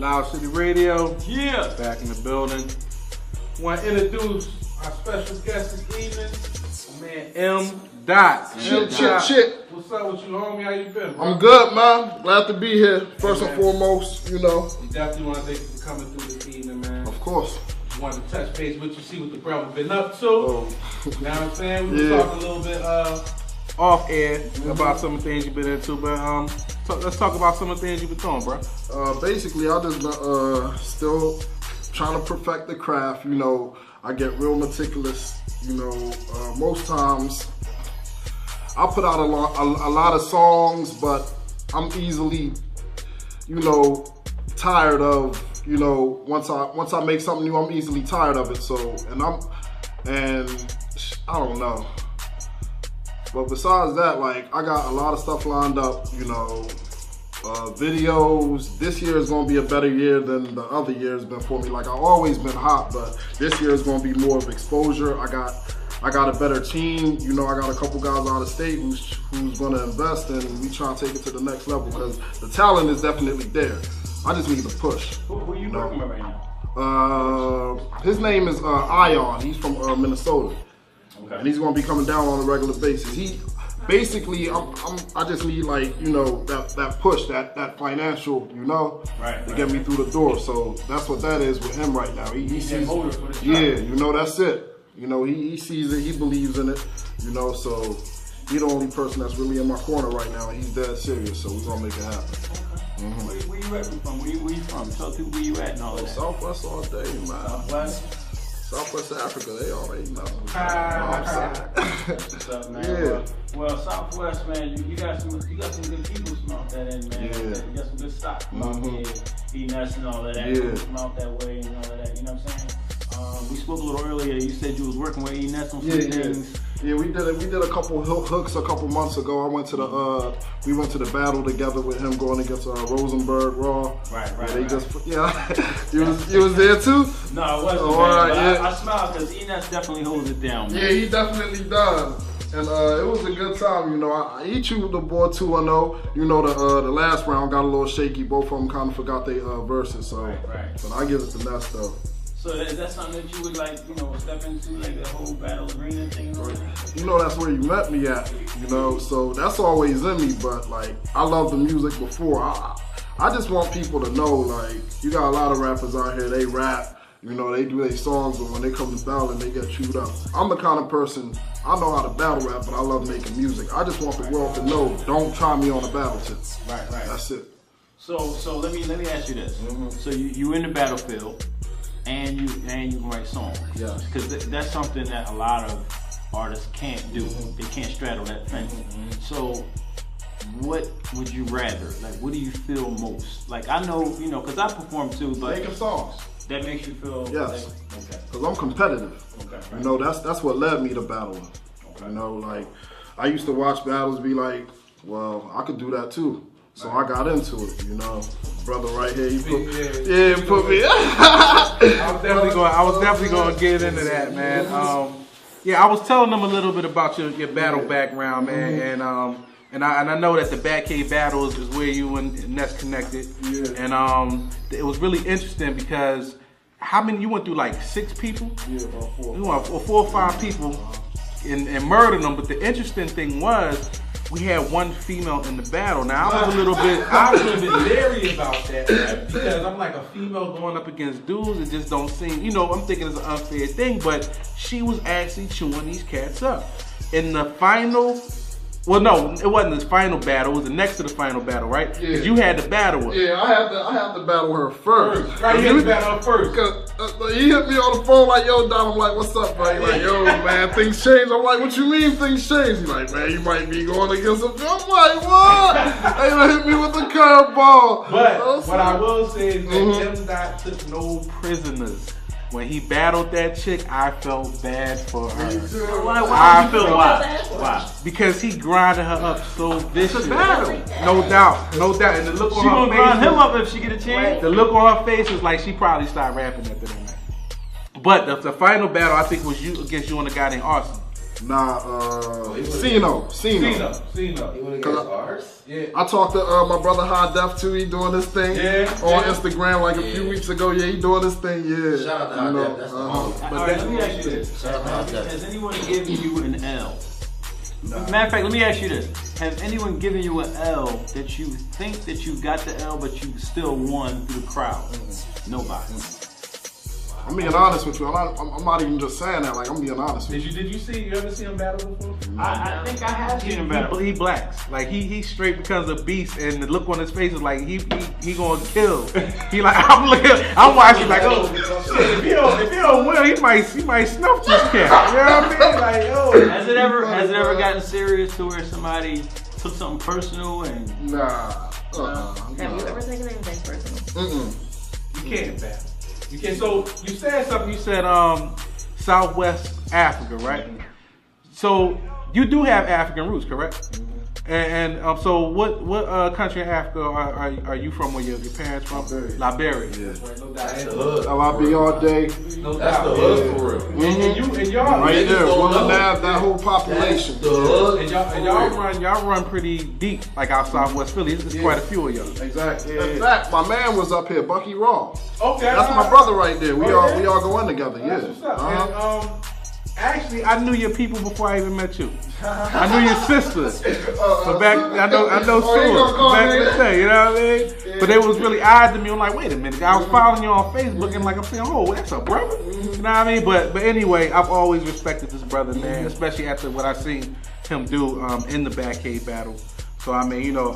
Loud City Radio. Yeah. Back in the building. Want to introduce our special guest this evening, my man M. Dot. Shit. What's up with you, homie? How you been, bro? I'm good, man. Glad to be here. First and foremost, you know. You definitely want to thank you for coming through this evening, man. Of course. Wanted to touch base with you, see what the brother been up to. Oh. You know what I'm saying? We were talking a little bit off air about some of the things you've been into, but let's talk about some of the things you've been doing, bro. Basically, I just still trying to perfect the craft. You know, I get real meticulous. You know, most times I put out a lot of songs, but I'm easily, you know, tired of. You know, once I make something new, I'm easily tired of it. So, and I don't know. But besides that, like, I got a lot of stuff lined up, you know, videos. This year is gonna be a better year than the other years been for me. Like, I've always been hot, but this year is gonna be more of exposure. I got a better team. You know, I got a couple guys out of state who's gonna invest, and we try to take it to the next level because the talent is definitely there. I just need to push. Who you working with right now? His name is Ion. He's from Minnesota. Okay. And he's gonna be coming down on a regular basis. He basically, I just need, like, you know, that push, that financial, you know, to get me through the door. So that's what that is with him right now. He sees, yeah, you know, that's it. You know, he sees it, he believes in it, you know. So he's the only person that's really in my corner right now, and he's dead serious. So we're gonna make it happen. Mm-hmm. Where you at from? Where you from? Tell people where you at and all that. Southwest all day, man. Southwest Africa, they already know. What's up, man? Yeah. Well, Southwest, man, you got some good people from out that end, man. Yeah. You got some good stock from out here, E-Nuts and all of that. Yeah. From out that way and all of that. You know what I'm saying? We spoke a little earlier. You said you was working with E-Nuts on some things. Yeah, we did a couple hooks a couple months ago. We went to the battle together with him going against Rosenberg Raw. Right. You was there too? No, I wasn't. Oh, right, yeah. I smile because E-Nuts definitely holds it down, man. Yeah, he definitely does. And it was a good time, you know. He chewed the board 2-0. You know, the last round got a little shaky. Both of them kind of forgot their verses. So, right. But I give it to Ness though. So is that something that you would, like, you know, step into, like the whole battle arena thing and all that? You know, that's where you met me at, you know, so that's always in me, but, like, I love the music before. I just want people to know, like, you got a lot of rappers out here, they rap, you know, they do their songs, but when they come to battling, they get chewed up. I'm the kind of person, I know how to battle rap, but I love making music. I just want the world to know, don't try me on a battle tip. Right. That's it. So let me ask you this. Mm-hmm. So you in the battlefield, and you can write songs. Yeah. Because that's something that a lot of artists can't do. Mm-hmm. They can't straddle that fence. Mm-hmm. So what would you rather? Like, what do you feel most? Like, I know, you know, because I perform too, but making songs. That makes you feel. Yes. Like, okay. Because I'm competitive. Okay. Right. You know, that's what led me to battling. Okay. You know, like, I used to watch battles, be like, well, I could do that too. So I got into it, you know. Brother right here, he put me. I was definitely going to get into that, man. I was telling them a little bit about your battle background, man, and I know that the Batcave battles is where you and Ness connected, and it was really interesting because how many you went through? Like 6 people? Yeah, about 4. You went 4 or 5 people and murdered them. But the interesting thing was, we had 1 female in the battle. Now I was a little bit leery about that, right? Because I'm like, a female going up against dudes, it just don't seem, you know, I'm thinking it's an unfair thing, but she was actually chewing these cats up. In the final, well, no, it wasn't the final battle, it was the next to the final battle, right? Yeah. Because you had to battle her. Yeah, I had to battle her first. Right, you had to battle her first. Because he hit me on the phone like, yo, Don, I'm like, what's up, bro? He's like, yo, man, things change. I'm like, what you mean things change? He's like, man, you might be going against him. I'm like, what? They done hit me with the curveball. But what I will say is that M. Dot took no prisoners. When he battled that chick, I felt bad for her. Why? Because he grinded her up so vicious. No doubt. And the look on her face. She gonna grind him up if she get a chance. The look on her face was like she probably started rapping after that night. But the final battle, I think, was you against you and a guy named Arson. Nah, Cino. You wanna get ours? Yeah. I talked to my brother High Def too. He doing this thing on Instagram like a few weeks ago. Yeah, he doing this thing. Yeah. Shout out to High Def. That's the homie. All right, let me ask you this. Shout out to High Def. Has anyone given you an L? Matter of fact, let me ask you this. Has anyone given you an L that you think that you got the L, but you still won through the crowd? Nobody. I'm being honest with you. I'm not even just saying that. Like, I'm being honest with you. Did you ever see him battle before? I think I have seen him battle. He blacks. Like he straight becomes a beast, and the look on his face is like he gonna kill. He like I'm watching like, oh shit, if he don't win, he might snuff this cat. You know what I mean? Like, oh. Has it ever gotten serious to where somebody took something personal and Nah. Have you ever taken anything personal? You can't battle. You can't. So you said something. You said Southwest Africa, right? So you do have African roots, correct? And so what country in Africa are you from? Where your parents from? Liberia. Yeah. That's the hood. I'll be all day. That's the hood for real. And y'all Right there, Willing Ave, that whole population. The hood. and y'all run pretty deep, like out Southwest Philly. It's quite a few of y'all. Exactly. In fact, my man was up here, Bucky Raw. Okay. That's my brother right there. We all go in together. Yeah. That's what's up. And, actually, I knew your people before I even met you. I knew your sisters. So back, I know Sue. Back in the day, you know what I mean? Yeah. But they was really odd to me. I'm like, wait a minute. I was following you on Facebook and like I'm saying, oh, that's a brother. You know what I mean? But anyway, I've always respected this brother, man, especially after what I seen him do in the Batcave battle. So I mean, you know,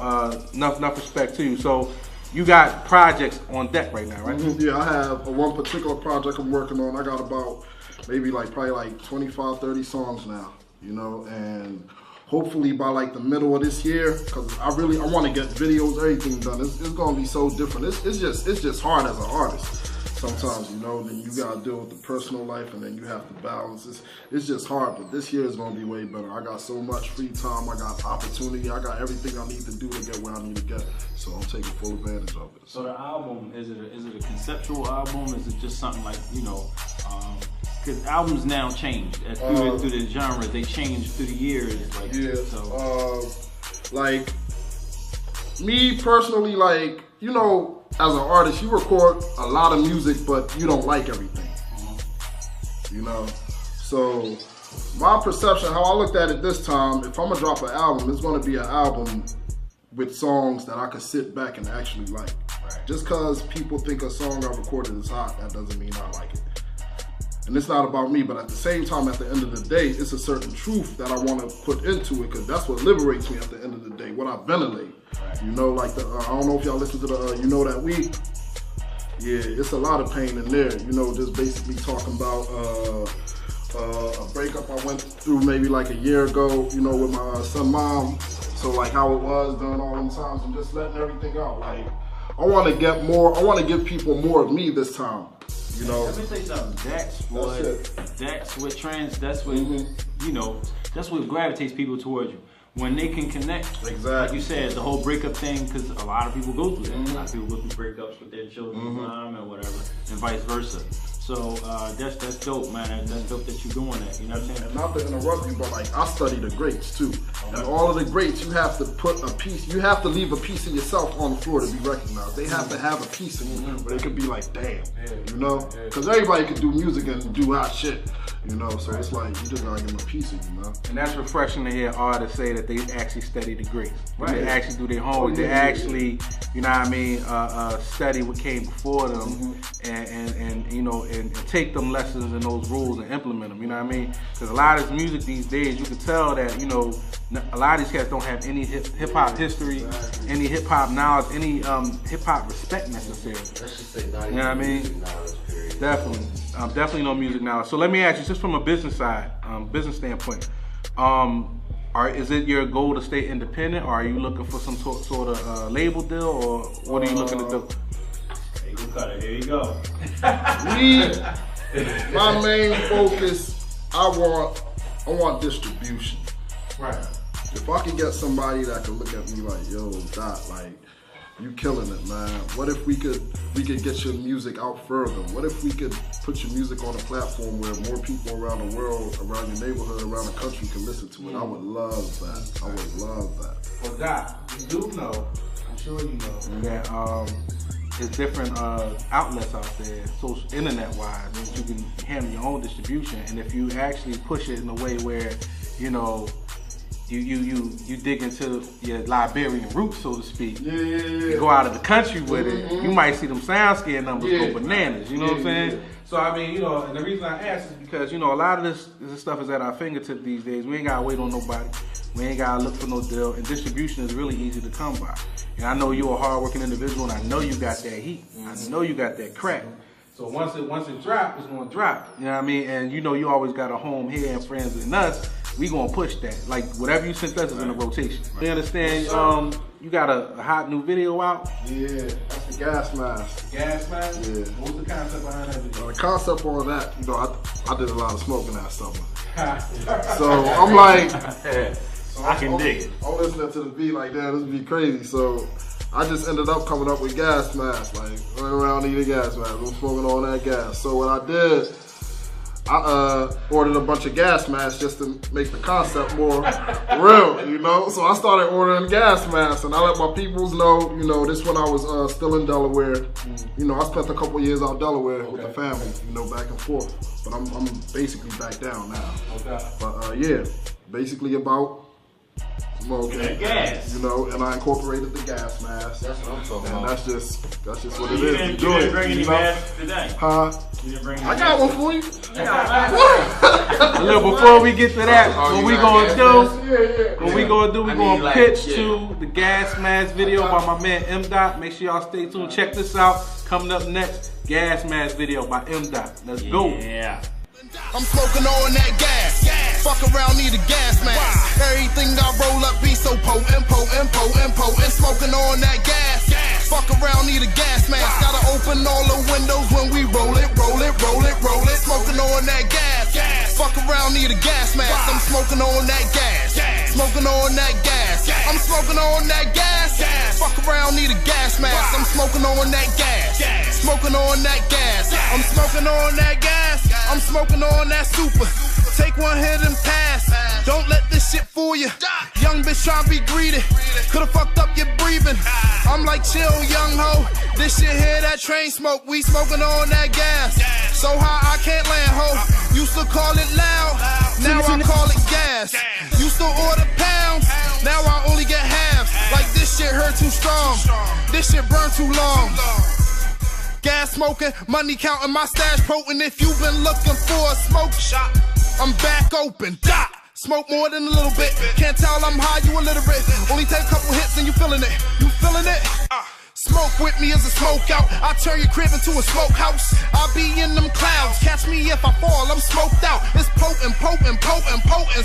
enough respect to you. So you got projects on deck right now, right? Yeah, I have one particular project I'm working on. I got about maybe probably 25, 30 songs now, you know, and hopefully by like the middle of this year, because I want to get videos, everything done. It's gonna be so different. It's just hard as an artist. Sometimes, you know, then you gotta deal with the personal life, and then you have to balance. It's just hard, but this year is gonna be way better. I got so much free time, I got opportunity, I got everything I need to do to get where I need to get. So I'm taking full advantage of it. So the album, is it a conceptual album? Is it just something like, you know, because albums now change through the genres. They change through the years. Like, yeah. So. Like me personally, like, you know, as an artist, you record a lot of music, but you don't like everything. You know, so my perception, how I looked at it this time, if I'm gonna drop an album, it's gonna be an album with songs that I could sit back and actually like. Right. Just because people think a song I recorded is hot, that doesn't mean I like it. And it's not about me, but at the same time, at the end of the day, it's a certain truth that I want to put into it, because that's what liberates me at the end of the day, what I ventilate. Right. You know, like I don't know if y'all listen to the You Know That We. Yeah, it's a lot of pain in there. You know, just basically talking about a breakup I went through maybe like a year ago, you know, with my son mom. So like how it was during all them times and just letting everything out. Like, I want to get more, I want to give people more of me this time. You know, let me say something. That's what you know, that's what gravitates people towards you. When they can connect, exactly. Like you said, the whole breakup thing, because a lot of people go through that. A lot of people go through breakups with their children, and whatever, and vice versa. So that's dope, man. That's dope that you're doing that. You know what I'm saying? And not to interrupt you, but like I study the greats too. And all of the greats, you have to put a piece. You have to leave a piece of yourself on the floor to be recognized. They have to have a piece of you, where they could be like, damn, you know? Because everybody can do music and do hot shit, you know. So it's like you just gotta give them a piece of you, man. And that's refreshing to hear artists say that they actually study the greats. Right. They actually do their homework. They actually, you know what I mean, study what came before them, and you know, and take them lessons and those rules and implement them. You know what I mean? Because a lot of this music these days, you can tell that, you know, a lot of these cats don't have any hip hop history, any hip hop knowledge, any hip hop respect necessarily. Let's just say not you know what I mean? Definitely, definitely no music knowledge. So let me ask you, just from a business side, business standpoint, is it your goal to stay independent, or are you looking for some sort of label deal, or what are you looking to do? Here you go. Me, my main focus, I want distribution. Right. If I could get somebody that could look at me like, yo, Dot, like, You killing it, man. What if we could get your music out further? What if we could put your music on a platform where more people around the world, around your neighborhood, around the country can listen to it? I would love that. I would love that. Well, Doc, you do know, I'm sure you know, that there's different outlets out there, social internet-wise, that you can handle your own distribution. And if you actually push it in a way where, you know, you dig into your Liberian roots, so to speak. Yeah. You go out of the country with it, you might see them SoundScan numbers go bananas, you know what I'm saying? Yeah. So I mean, you know, and the reason I ask is because, you know, a lot of this stuff is at our fingertips these days. We ain't gotta wait on nobody. We ain't gotta look for no deal, and distribution is really easy to come by. And I know you're a hardworking individual, and I know you got that heat. I know you got that crack. So once it drop, it's gonna drop. You know what I mean? And you know you always got a home here and friends in us. We gonna push that. Like whatever you sent us is in a rotation. You understand? You got a hot new video out? Yeah, that's the Gas Mask. Gas mask? Yeah. What was the concept behind that video? The concept on that, you know, I did a lot of smoking that summer. So I'm like, I can dig it. I'm listening to the beat like, damn, this would be crazy. So I just ended up coming up with gas masks, like running around eating gas masks. I'm smoking all that gas. So what I did, I ordered a bunch of gas masks just to make the concept more real, you know? So I started ordering gas masks, and I let my peoples know, you know, this when I was still in Delaware. You know, I spent a couple years out Delaware with the family, you know, back and forth. But I'm basically back down now. But yeah, basically about smoking, gas. you know, and I incorporated the gas mask. That's what I'm talking And about. that's just what it You is. didn't Enjoy it, bring any you know? masks today. Huh? You didn't bring any I got one for you. Look, before we get to that, what we gonna do? Yeah. What we gonna do? We I gonna mean, like, pitch yeah. to the Gas Mask video by my man M. Dot. Make sure y'all stay tuned. Check this out. Coming up next, Gas Mask video by M. Dot. Let's go. Yeah. I'm smoking on that gas. Fuck around, need a gas mask. Everything I roll up be so potent. Smoking on that gas. Fuck around, need a gas mask. Gotta open all the windows when we roll it. Smoking on that gas. Fuck around, need a gas mask. I'm smoking on that gas. Smoking on that gas. I'm smoking on that gas. Fuck around, need a gas mask. I'm smoking on that gas. Smoking on that gas. I'm smoking on that gas. I'm smoking on that super. Take one hit and pass. Don't let this shit fool you. Young bitch tryna be greedy. Could've fucked up your breathing. I'm like chill, young ho. This shit here, that train smoke. We smoking on that gas. So high I can't land, ho. Used to call it loud. Now I call it gas. Used to order pounds. Now I only get halves. Like this shit hurt too strong. This shit burn too long. Gas smoking, money counting, my stash potent. If you've been looking for a smoke shot, I'm back open. Dot. Smoke more than a little bit. Can't tell I'm high, you illiterate. Only take a couple hits and you feeling it. You feeling it? Smoke with me as a smoke out. I turn your crib into a smokehouse. I'll be in them clouds. Catch me if I fall, I'm smoked out. It's potent.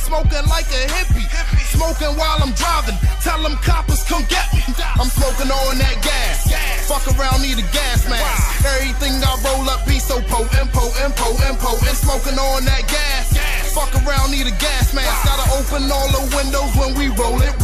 Smoking like a hippie. Smoking while I'm driving. Tell them coppers come get me. I'm smoking on that gas. Fuck around, need a gas mask. Everything I roll up be so potent. Smoking on that gas. Fuck around, need a gas mask. Gotta open all the windows when we roll it.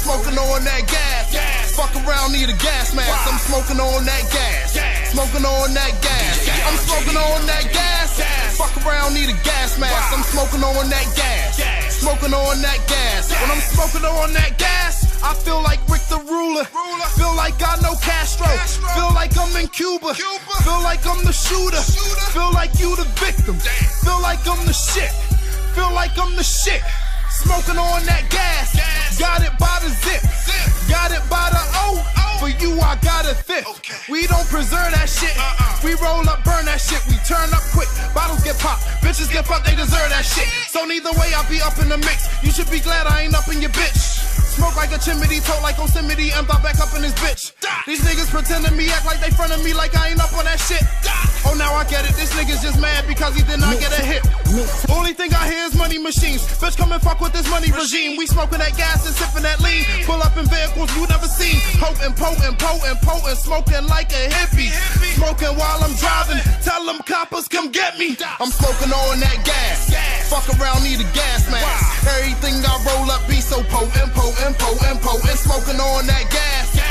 Smoking on that gas. Fuck around, need a gas mask. I'm smoking on that gas. Smoking on that gas. I'm smoking on that gas. Fuck around, need a gas mask. I'm smoking on that gas. Smoking on that gas. When I'm smoking on that gas, I feel like Rick the Ruler. Feel like I know Castro. Feel like I'm in Cuba. Feel like I'm the shooter. Feel like you the victim. Feel like I'm the shit. Feel like I'm the shit. Smoking on that gas. Got it by the zip. Got it by the O. For you, I got a fifth. We don't preserve that shit. We roll up, burn that shit. We turn up quick. Bottles get popped. Bitches get fucked. They deserve that shit. So neither way, I'll be up in the mix. You should be glad I ain't up in your bitch. Smoke like a chimney, tote like Yosemite, I'm back up in this bitch. These niggas pretending me, act like they frontin' me like I ain't up on that shit. Oh, now I get it, this nigga's just mad because he did not get a hit. Only thing I hear is money machines. Bitch, come and fuck with this money regime. We smoking that gas and sipping that lean. Pull up in vehicles you never seen. Potent, smoking like a hippie. Smoking while I'm driving, tell them coppers come get me. I'm smoking on that gas. Fuck around, need a gas mask. Everything I roll up be so potent. Smoking on that gas.